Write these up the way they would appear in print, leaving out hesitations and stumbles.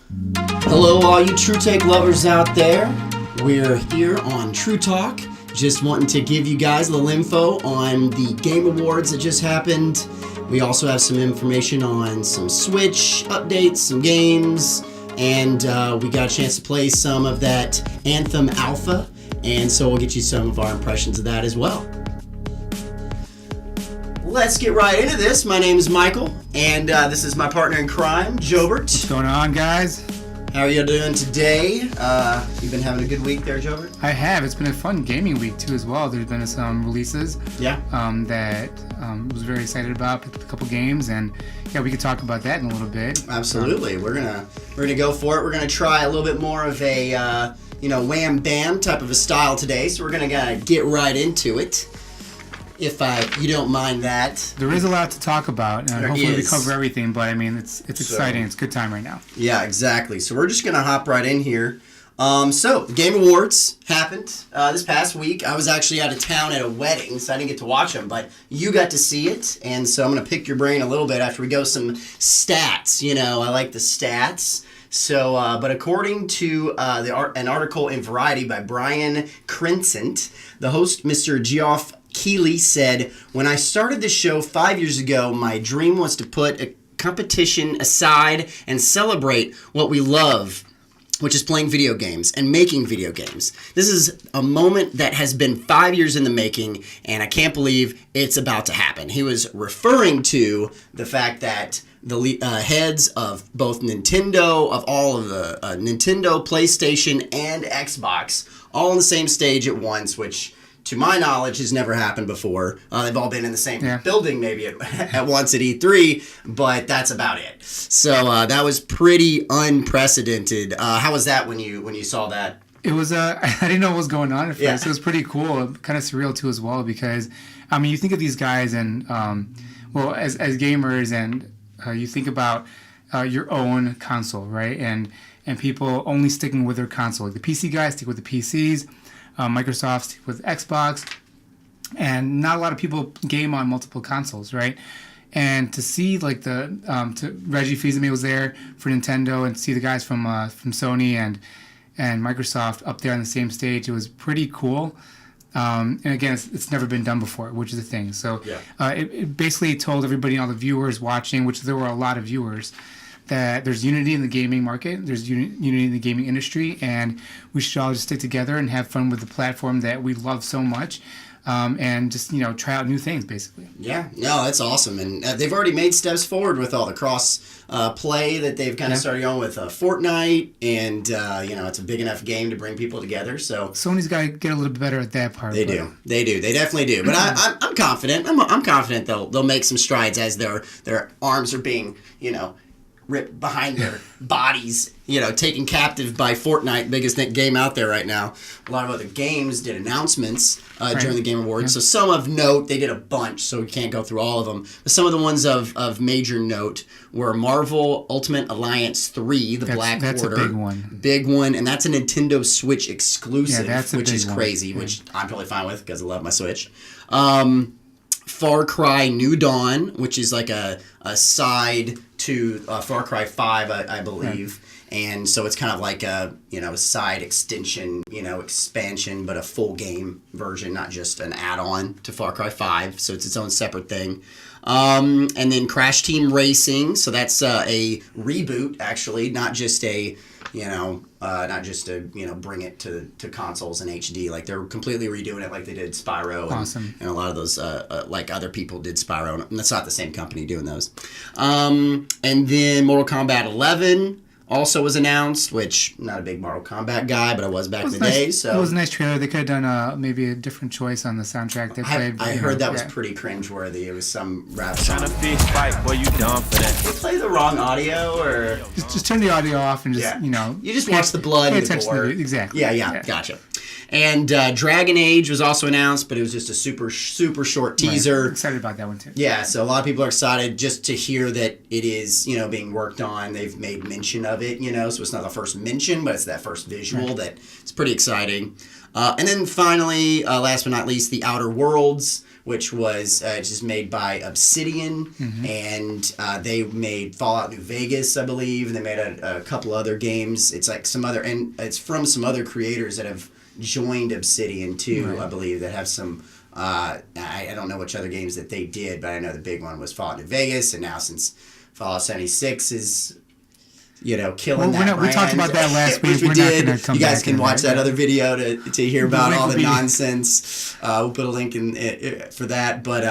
Hello, all you TruTake lovers out there. We're here on TruTalk. Just wanting to give you guys a little info on the Game Awards that just happened. We also have some information on some Switch updates, some games, and we got a chance to play some of that Anthem Alpha, and so we'll get you some of our impressions of that as well. Let's get right into this. My name is Michael, and this is my partner in crime, Geobert. What's going on, guys? How are you doing today? You've been having a good week there, Geobert? I have. It's been a fun gaming week, too, as well. There's been some releases that I was very excited about. Picked up a couple games, and yeah, we could talk about that in a little bit. Absolutely. We're gonna go for it. We're gonna try a little bit more of a wham bam type of a style today. So we're gonna get right into it. If you don't mind that. There is a lot to talk about. Hopefully we cover everything, but I mean, it's exciting. It's a good time right now. Yeah, exactly. So we're just going to hop right in here. So, the Game Awards happened this past week. I was actually out of town at a wedding, so I didn't get to watch them, but you got to see it, and so I'm going to pick your brain a little bit after we go some stats. I like the stats. So, but according to an article in Variety by Brian Crescent, the host, Mr. Geoff Keighley, said, "When I started this show 5 years ago, my dream was to put a competition aside and celebrate what we love, which is playing video games and making video games. This is a moment that has been 5 years in the making, and I can't believe it's about to happen." He was referring to the fact that the heads of both Nintendo, of all of the Nintendo, PlayStation, and Xbox, all on the same stage at once, which to my knowledge has never happened before. They've all been in the same building maybe at once at E3, but that's about it. So that was pretty unprecedented. How was that when you saw that? It was, I didn't know what was going on at first. It was pretty cool, kind of surreal too as well, because, I mean, you think of these guys and, as gamers, and you think about your own console, right? And people only sticking with their console. Like the PC guys stick with the PCs, Microsoft stick with Xbox, and not a lot of people game on multiple consoles, right? And to see like Reggie Fils-Aimé was there for Nintendo, and to see the guys from Sony and Microsoft up there on the same stage, it was pretty cool. And again, it's never been done before, which is the thing. So it basically told everybody, all the viewers watching, which there were a lot of viewers, that there's unity in the gaming market, there's unity in the gaming industry, and we should all just stick together and have fun with the platform that we love so much, and just try out new things, basically. Yeah, no, that's awesome, and they've already made steps forward with all the cross play that they've kind of started going with Fortnite, and it's a big enough game to bring people together. So Sony's got to get a little bit better at that part. They definitely do. But I'm confident. I'm confident they'll make some strides as their arms are being ripped behind their bodies, taken captive by Fortnite, biggest game out there right now. A lot of other games did announcements during the Game Awards. So some of note, they did a bunch, so we can't go through all of them. But some of the ones of major note were Marvel Ultimate Alliance 3, Black Order. That's a big one. Big one, and that's a Nintendo Switch exclusive, which is crazy, which I'm totally fine with because I love my Switch. Far Cry New Dawn, which is like a side to Far Cry 5, I believe. Right. And so it's kind of like a side extension, expansion, but a full game version, not just an add-on to Far Cry 5. So it's its own separate thing. And then Crash Team Racing. So that's a reboot, actually, not just a bring it to consoles in HD. Like they're completely redoing it, like they did Spyro, and a lot of those like other people did Spyro, and that's not the same company doing those. And then Mortal Kombat 11 also was announced, which I'm not a big Mortal Kombat guy, but I was back in the day. So it was a nice trailer. They could have done maybe a different choice on the soundtrack they played. I heard that was pretty cringeworthy. It was some rap song. Trying to fist fight, boy, you dumb for that. Did they play the wrong audio, or just turn the audio off and just you just watch the blood and the gore. Exactly. Yeah, gotcha. And Dragon Age was also announced, but it was just a super short teaser. Right. Excited about that one too. Yeah, so a lot of people are excited just to hear that it is, being worked on. They've made mention of it, so it's not the first mention, but it's that first visual that it's pretty exciting. And then finally, last but not least, The Outer Worlds, which was just made by Obsidian, and they made Fallout New Vegas, I believe, and they made a couple other games. It's like and it's from some other creators that have joined Obsidian too, right. I believe, that have some. I don't know which other games that they did, but I know the big one was Fallout New Vegas, and now since Fallout 76 is killing that brand. We talked about that last week. We did. You guys can watch that other video to hear about all the nonsense. We'll put a link in for that. But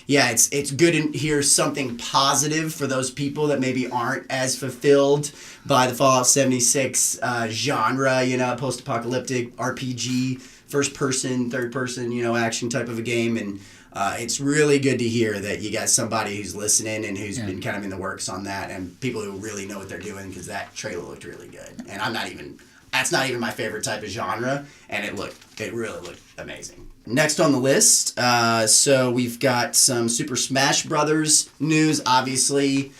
it's good to hear something positive for those people that maybe aren't as fulfilled by the Fallout 76 genre. Post-apocalyptic RPG, first-person, third-person, action type of a game, and. It's really good to hear that you got somebody who's listening and who's been kind of in the works on that, and people who really know what they're doing, because that trailer looked really good. And that's not even my favorite type of genre, and it really looked amazing. Next on the list, so we've got some Super Smash Brothers news, obviously.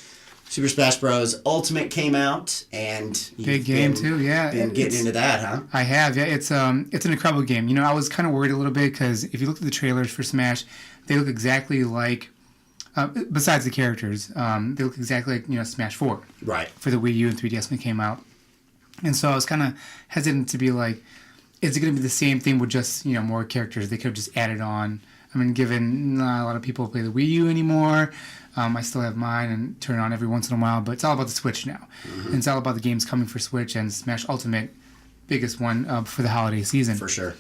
Super Smash Bros. Ultimate came out, and big game too. Yeah, been getting into that, huh? I have. Yeah, it's an incredible game. I was kind of worried a little bit because if you look at the trailers for Smash, they look exactly like. Besides the characters, they look exactly like Smash 4. Right. For the Wii U and 3DS when it came out, and so I was kind of hesitant to be like, is it going to be the same thing with just more characters? They could have just added on. I mean, given not a lot of people play the Wii U anymore. I still have mine and turn it on every once in a while, but it's all about the Switch now. And it's all about the games coming for Switch, and Smash Ultimate, biggest one for the holiday season. For sure.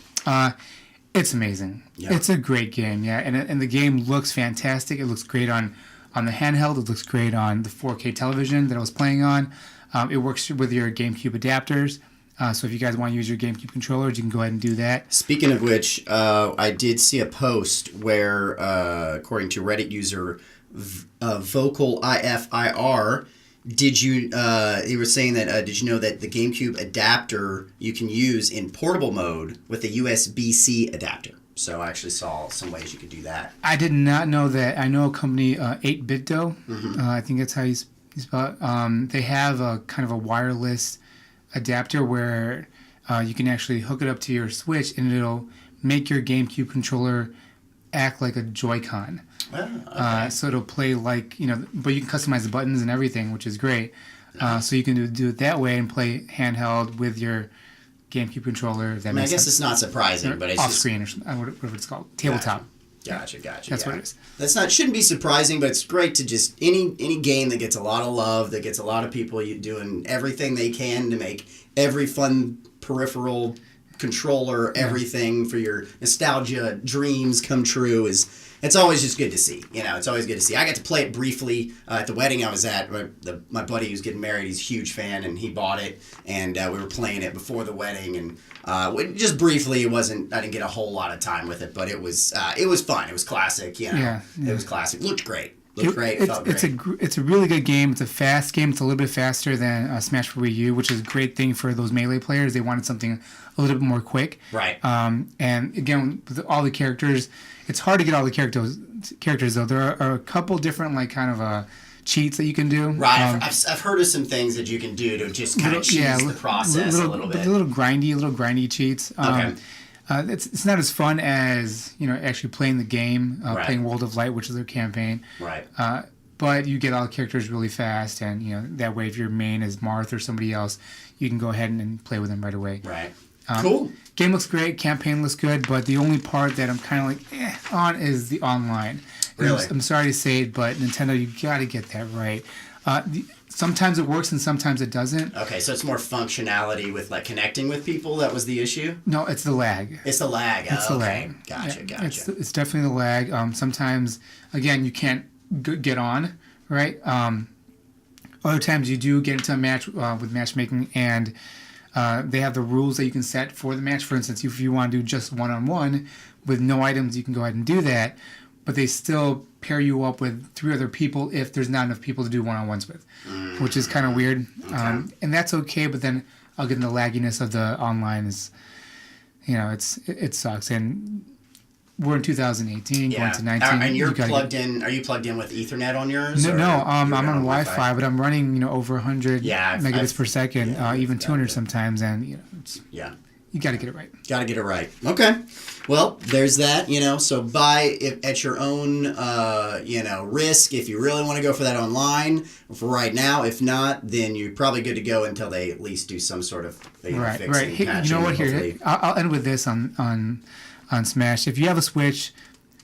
It's amazing. Yeah. It's a great game, yeah. And the game looks fantastic. It looks great on the handheld. It looks great on the 4K television that I was playing on. It works with your GameCube adapters. So if you guys want to use your GameCube controllers, you can go ahead and do that. Speaking of which, I did see a post where, according to Reddit user Vocal IFIR, you were saying that, did you know that the GameCube adapter you can use in portable mode with a USB-C adapter? So I actually saw some ways you could do that. I did not know that. I know a company, 8BitDo, I think that's how you spell it. They have a kind of a wireless adapter where you can actually hook it up to your Switch, and it'll make your GameCube controller act like a Joy-Con. Oh, okay. So it'll play like, but you can customize the buttons and everything, which is great. So you can do it that way and play handheld with your GameCube controller. If that makes sense. I guess it's not surprising, but it's off-screen or whatever it's called. Tabletop. Gotcha. That's what it is. Shouldn't be surprising, but it's great to just any game that gets a lot of love, that gets a lot of people doing everything they can to make every fun peripheral controller, everything for your nostalgia dreams come true it's always just good to see. It's always good to see. I got to play it briefly at the wedding I was at. My buddy who's getting married, he's a huge fan, and he bought it, and we were playing it before the wedding, and just briefly, I didn't get a whole lot of time with it, but it was fun. It was classic, It was classic. Looked great. Felt great. It's a really good game. It's a fast game. It's a little bit faster than Smash for Wii U, which is a great thing for those Melee players. They wanted something a little bit more quick. Right. And again, with all the characters, it's hard to get all the characters though. There are a couple different cheats that you can do. Right. I've heard of some things that you can do to just kind of cheese the process a little bit. Little grindy cheats. Okay. It's not as fun as actually playing the game, playing World of Light, which is their campaign. Right. But you get all the characters really fast, and that way, if your main is Marth or somebody else, you can go ahead and play with them right away. Right. Cool. Game looks great. Campaign looks good, but the only part that I'm kind of on is the online. Really? I'm sorry to say it, but Nintendo, you got to get that right. Sometimes it works and sometimes it doesn't. Okay, so it's more functionality with connecting with people. That was the issue? No, it's the lag. It's the lag. It's the lag. Gotcha. It's definitely the lag. Sometimes, again, you can't get on, right? Other times you do get into a match with matchmaking, and they have the rules that you can set for the match. For instance, if you want to do just one-on-one with no items, you can go ahead and do that. But they still pair you up with 3 other people if there's not enough people to do one-on-ones with, which is kind of weird. Okay. And that's okay, but then I'll get into the lagginess of the online it sucks. And we're in 2018, going to 19. And you're plugged in. Are you plugged in with Ethernet on yours? No, I'm on Wi-Fi, but I'm running over 100 megabits per second, even 200 sometimes, and you got to get it right. Got to get it right. Okay. Well, there's that. So buy it at your own risk if you really want to go for that online for right now. If not, then you're probably good to go until they at least do some sort of fixing. Hey, you know what? Here, I'll end with this on Smash. If you have a Switch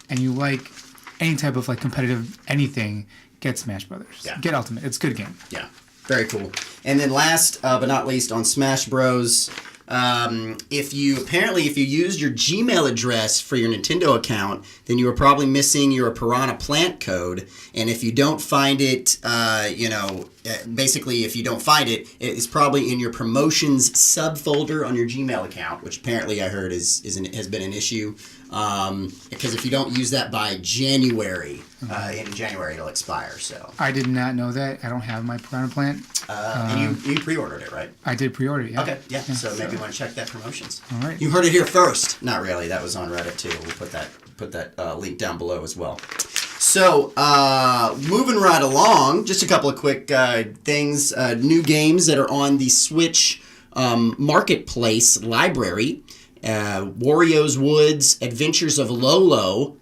and you like any type of competitive anything, get Smash Brothers. Yeah. Get Ultimate. It's a good game. Yeah. Very cool. And then last but not least on Smash Bros. If you used your Gmail address for your Nintendo account, then you were probably missing your Piranha Plant code. And if you don't find it, basically if you don't find it, it's probably in your promotions subfolder on your Gmail account, which apparently I heard has been an issue. Because if you don't use that by January, in January it'll expire. So I did not know that. I don't have my Piranha Plant. And you pre-ordered it, right? I did pre-order it. Yeah. Okay. Yeah. So maybe you want to check that promotions. All right. You heard it here first. Not really. That was on Reddit too. We'll put that link down below as well. So, moving right along, just a couple of quick things. New games that are on the Switch Marketplace library. Wario's Woods, Adventures of Lolo.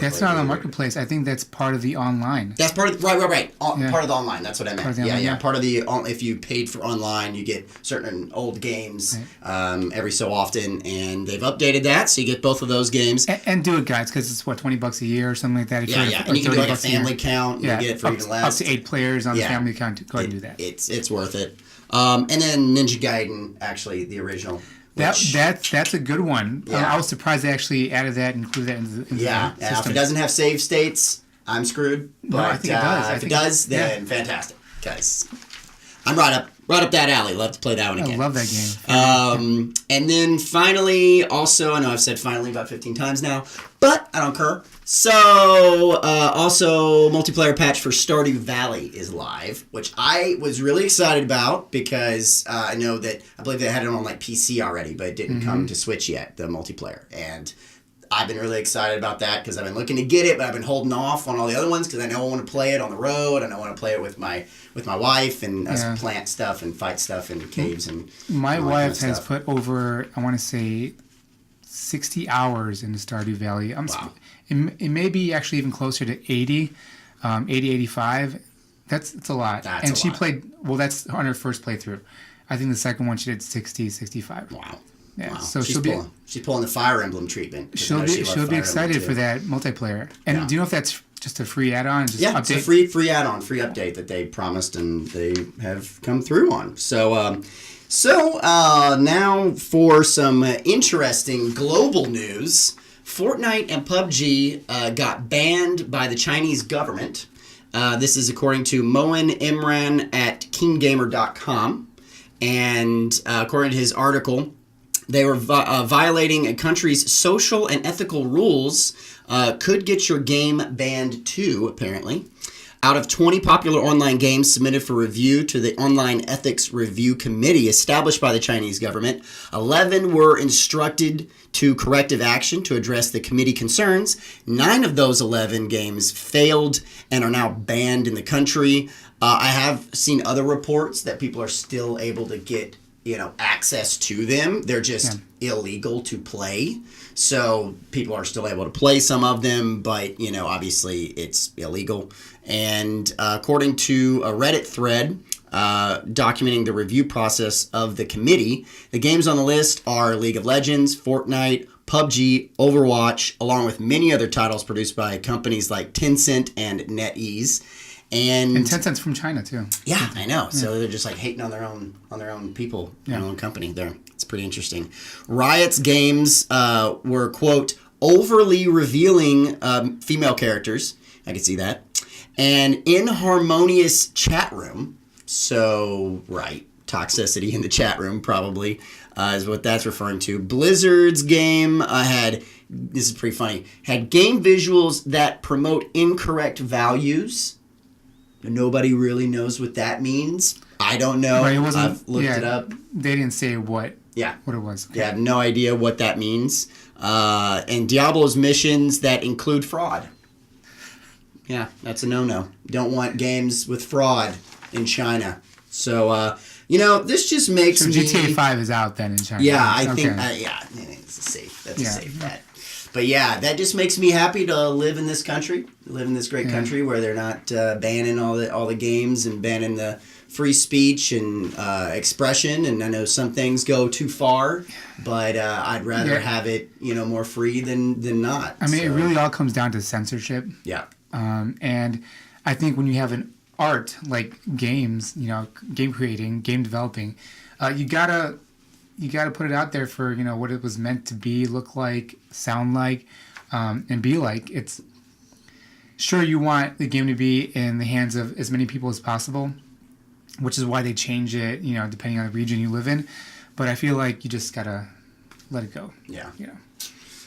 That's not on the Marketplace. I think that's part of the online. That's part of right. Part of the online. That's what I meant. Part of the if you paid for online, you get certain old games every so often, and they've updated that, so you get both of those games. And do it, guys, because it's $20 a year or something like that. And you can do a family count. And you get it for even less. Up to 8 players on the family account. Go ahead and do that. It's worth it. And then Ninja Gaiden, actually the original. That's a good one. I was surprised they actually added that and included that into the system. If it doesn't have save states, I'm screwed. But I think it does. If it does, then fantastic. Guys, I'm right up that alley. Love to play that one again. I love that game. And then finally, also, I know I've said finally about 15 times now, but I don't care. So, also, multiplayer patch for Stardew Valley is live, which I was really excited about because I believe they had it on PC already, but it didn't come to Switch yet, the multiplayer. And I've been really excited about that because I've been looking to get it, but I've been holding off on all the other ones because I know I want to play it on the road and I want to play it with my wife and us plant stuff and fight stuff in caves and my wife has put over, I want to say, 60 hours into Stardew Valley. Wow. It may be actually even closer to 80, 85. That's a lot. She played, that's on her first playthrough. I think the second one she did 60, 65. Wow. Yeah. Wow. So she's pulling the Fire Emblem treatment. She'll be excited for that multiplayer. And do you know if that's just a free add-on? It's a free add-on, free update that they promised and they have come through on. So now for some interesting global news. Fortnite and PUBG got banned by the Chinese government. This is according to Moen Imran at KeenGamer.com. And according to his article, they were violating a country's social and ethical rules. Could get your game banned too, apparently. Out of 20 popular online games submitted for review to the Online Ethics Review Committee established by the Chinese government, 11 were instructed to corrective action to address the committee concerns. 9 of those 11 games failed and are now banned in the country. I have seen other reports that people are still able to get access to them. They're just illegal to play. So people are still able to play some of them, but, obviously it's illegal. And according to a Reddit thread documenting the review process of the committee, the games on the list are League of Legends, Fortnite, PUBG, Overwatch, along with many other titles produced by companies like Tencent and NetEase. And Tencent's from China too. Yeah, I know. So they're just hating on their own people, their own company there. It's pretty interesting. Riot's games were, quote, overly revealing female characters. I can see that. And inharmonious chat room. So, toxicity in the chat room probably is what that's referring to. Blizzard's game this is pretty funny, had game visuals that promote incorrect values. Nobody really knows what that means. I don't know. I've looked it up. They didn't say what Yeah. what it was. Okay. Yeah, I have no idea what that means. And Diablo's missions that include fraud. Yeah, that's a no-no. Don't want games with fraud in China. So, this just makes me... GTA 5 is out then in China. Yeah, I Okay. think... it's a safe. That's a safe bet. But yeah, that just makes me happy to live in this country, live in this great country where they're not banning all the games and banning the free speech and expression. And I know some things go too far, but I'd rather have it, more free than not. I mean, it really all comes down to censorship. Yeah. And I think when you have an art like games, game creating, game developing, you gotta put it out there for what it was meant to be, look like, sound like, and be like. It's sure you want the game to be in the hands of as many people as possible, which is why they change it, depending on the region you live in. But I feel like you just gotta let it go. Yeah.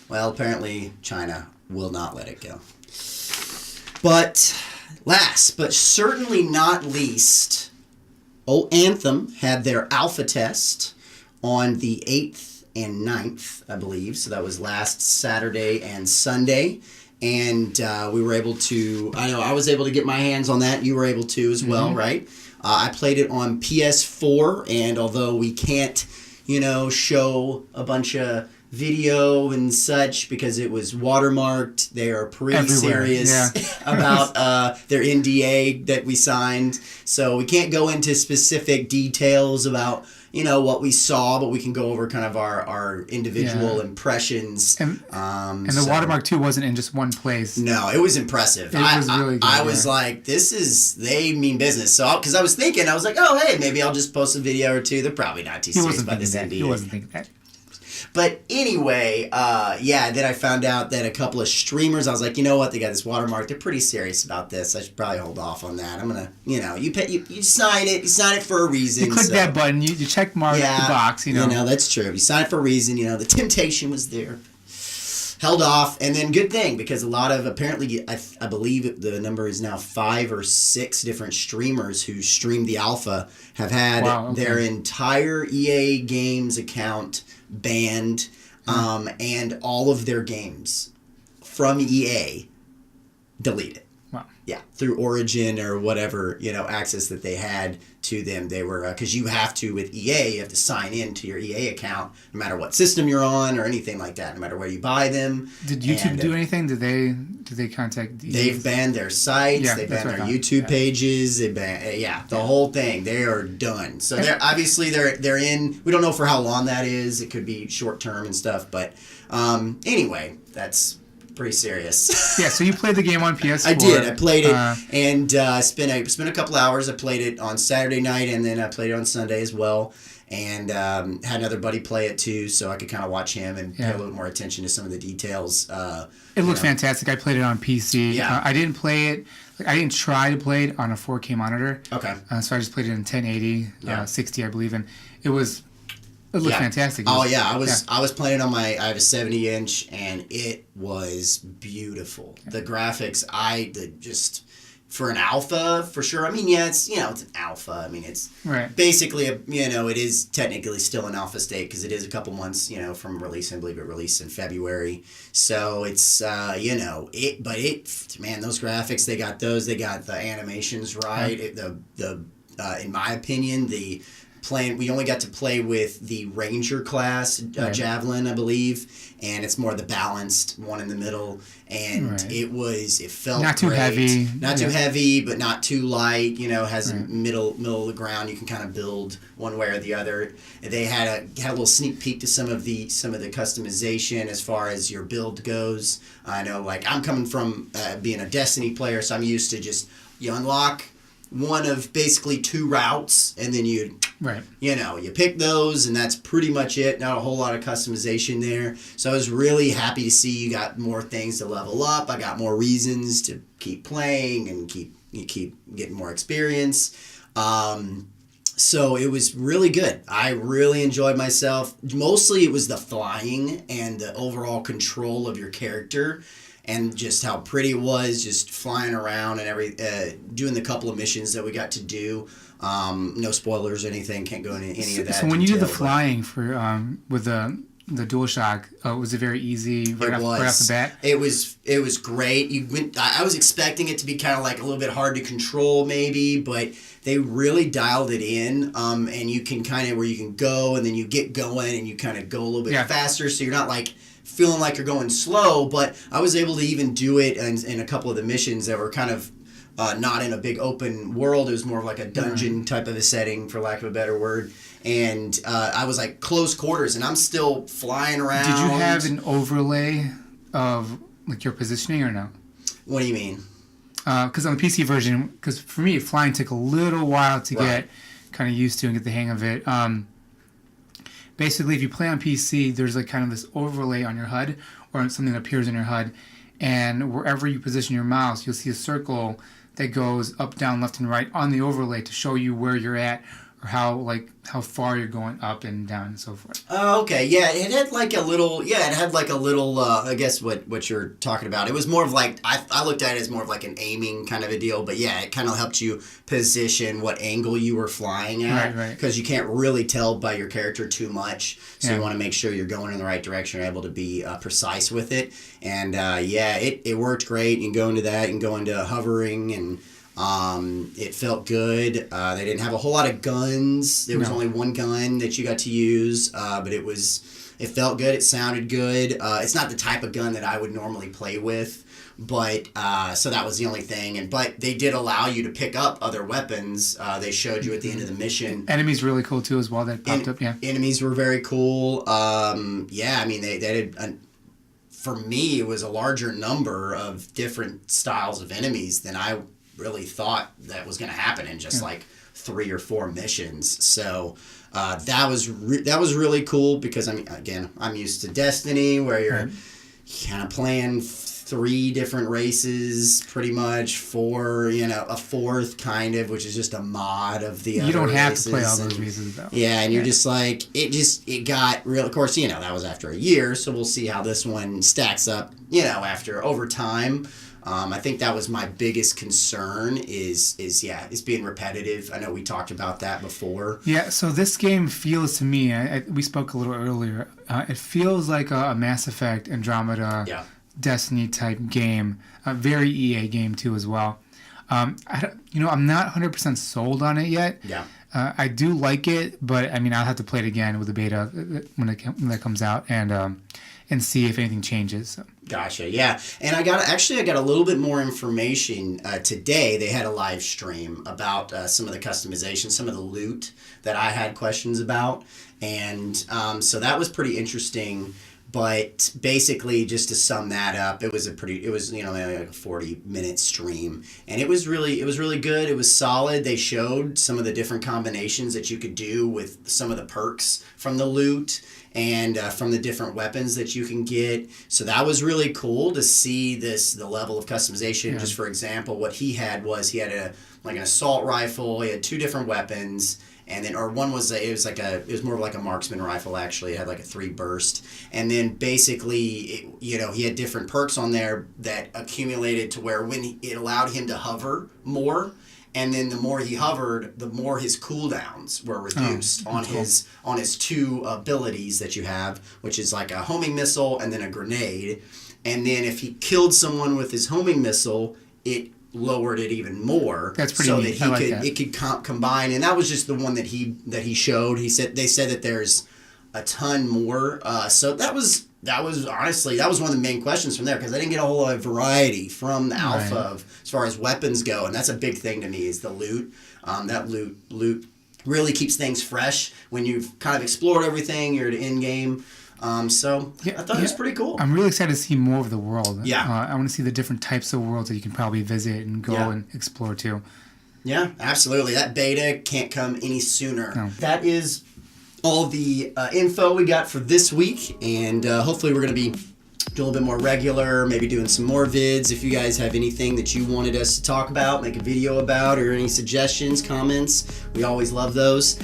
Well, apparently China will not let it go. But last, but certainly not least, Anthem had their alpha test on the 8th and 9th, I believe. So that was last Saturday and Sunday. And we were able to, I was able to get my hands on that. You were able to as well, right? I played it on PS4. And although we can't, show a bunch of video and such because it was watermarked, they are pretty Everywhere. serious about their NDA that we signed. So we can't go into specific details about what we saw, but we can go over kind of our individual impressions. And the watermark too wasn't in just one place. No, it was impressive. It was really good. I was like, they mean business. So because I was like, oh hey, maybe I'll just post a video or two. They're probably not too serious about this NDA. He wasn't thinking that. But anyway, then I found out that a couple of streamers, I was like, you know what, they got this watermark. They're pretty serious about this. I should probably hold off on that. I'm going to, you sign it. You sign it for a reason. You click that button. You check mark the box, that's true. You sign it for a reason. The temptation was there. Held off, and then good thing, because a lot of, apparently, I believe the number is now 5 or 6 different streamers who streamed the alpha have had their entire EA Games account banned, and all of their games from EA deleted. Wow. Yeah, through Origin or whatever, access that they had to them. They were, because you have to, with EA, you have to sign in to your EA account no matter what system you're on or anything like that, no matter where you buy them. Did YouTube do anything? Did they contact EA? They've banned their sites, they banned their YouTube pages, they banned, the whole thing. They are done. So they're obviously they're in, we don't know for how long that is. It could be short term and stuff, but anyway, that's pretty serious. Yeah, so you played the game on PS4. I did. I played it, and spent a couple hours. I played it on Saturday night, and then I played it on Sunday as well. And had another buddy play it too, so I could kind of watch him and pay a little more attention to some of the details. It looked fantastic. I played it on PC. Yeah. I didn't play it. I didn't try to play it on a 4K monitor. Okay. So I just played it in 1080, 60, I believe, and it looked fantastic. I was playing on I have a 70-inch, and it was beautiful. The graphics, just for an alpha, for sure. I mean, it's it's an alpha. I mean, it's basically it is technically still an alpha state because it is a couple months from release. I believe it released in February. So it's but those graphics, they got the animations right. In my opinion, we only got to play with the Ranger class Javelin, I believe, and it's more the balanced one in the middle, and it felt not too great. heavy, too heavy, but not too light. Has a middle of the ground. You can kind of build one way or the other. They had a little sneak peek to some of the customization as far as your build goes. I know, I'm coming from being a Destiny player, so I'm used to just you unlock one of basically 2 routes, and then you pick those, and that's pretty much it. Not a whole lot of customization there. So I was really happy to see you got more things to level up. I got more reasons to keep playing and keep getting more experience. So it was really good. I really enjoyed myself. Mostly it was the flying and the overall control of your character, and just how pretty it was, just flying around and doing the couple of missions that we got to do. No spoilers or anything. Can't go into any of that. So when you did the detail, flying for with the DualShock, was it very easy right off the bat? It was great. I was expecting it to be kind of like a little bit hard to control maybe, but they really dialed it in. And you can kind of where you can go and then you get going and you kind of go a little bit faster, so you're not like feeling like you're going slow. But I was able to even do it in a couple of the missions that were kind of not in a big open world. It was more of like a dungeon type of a setting, for lack of a better word. And I was like close quarters, and I'm still flying around. Did you have an overlay of like your positioning or no? What do you mean? Because on the PC version, because for me, flying took a little while to get kind of used to and get the hang of it. Basically, if you play on PC, there's like kind of this overlay on your HUD, or something that appears in your HUD, and wherever you position your mouse, you'll see a circle that goes up, down, left, and right on the overlay to show you where you're at, or how far you're going up and down and so forth. Oh, okay. Yeah, it had like a little. I guess what you're talking about. It was more of like I looked at it as more of like an aiming kind of a deal. But yeah, it kind of helped you position what angle you were flying at. Right. Because you can't really tell by your character too much, so you want to make sure you're going in the right direction. You're able to be precise with it. And it worked great. You can go into that. You can go into hovering and. It felt good. They didn't have a whole lot of guns. There was only one gun that you got to use, but it felt good. It sounded good. It's not the type of gun that I would normally play with, but so that was the only thing. But they did allow you to pick up other weapons. They showed you at the end of the mission. Enemies really cool too as well. That popped up. Yeah. Enemies were very cool. I mean they did. For me, it was a larger number of different styles of enemies than I really thought that was going to happen in just like 3 or 4 missions. So that was really cool, because I'm used to Destiny, where you're kind of playing 3 different races, pretty much 4, a 4th kind of, which is just a mod of the other races. You don't have to play all those races though. Yeah, and you're just like, it got real. Of course, that was after a year, so we'll see how this one stacks up, over time. I think that was my biggest concern is being repetitive. I know we talked about that before. Yeah, so this game feels to me, we spoke a little earlier, it feels like a Mass Effect, Andromeda, Destiny type game, a very EA game too as well. I'm not 100% sold on it yet. Yeah. I do like it, but I'll have to play it again with the beta when that comes out and see if anything changes. So. Gotcha. Yeah, and I got a little bit more information today. They had a live stream about some of the customization, some of the loot that I had questions about, and so that was pretty interesting. But basically, just to sum that up, it was like a 40-minute stream, and it was really good. It was solid. They showed some of the different combinations that you could do with some of the perks from the loot and from the different weapons that you can get. So that was really cool to see the level of customization. Yeah. Just for example, what he had an assault rifle. He had 2 different weapons. And then, one was it was more of like a marksman rifle actually. It had like a 3 burst, and then basically, he had different perks on there that accumulated to where when it allowed him to hover more, and then the more he hovered, the more his cooldowns were reduced on his 2 abilities that you have, which is like a homing missile and then a grenade, and then if he killed someone with his homing missile, it lowered it even more. That's pretty neat. So that it could combine, and that was just the one that he showed. They said that there's a ton more. So that was honestly one of the main questions from there, because I didn't get a whole lot of variety from the alpha as far as weapons go, and that's a big thing to me is the loot. That loot really keeps things fresh when you've kind of explored everything. You're at end game. I thought it was pretty cool. I'm really excited to see more of the world. Yeah. I want to see the different types of worlds that you can probably visit and go and explore too. Yeah, absolutely. That beta can't come any sooner. No. That is all the info we got for this week, and hopefully we're going to be doing a little bit more regular, maybe doing some more vids. If you guys have anything that you wanted us to talk about, make a video about, or any suggestions, comments, we always love those.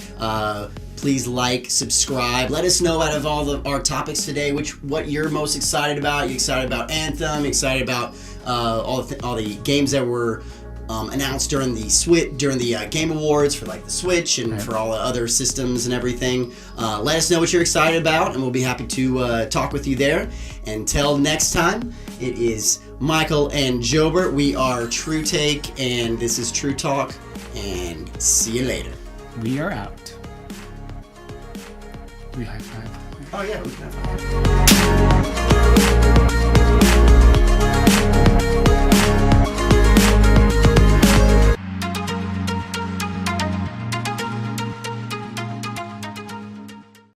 Please like, subscribe. Let us know out of all our topics today, what you're most excited about. You excited about Anthem? You excited about all the games that were announced during the Game Awards for like the Switch and for all the other systems and everything. Let us know what you're excited about, and we'll be happy to talk with you there. Until next time, it is Michael and Geobert. We are TruTake, and this is TruTalk, and see you later. We are out. We high five. Oh yeah, we can high five.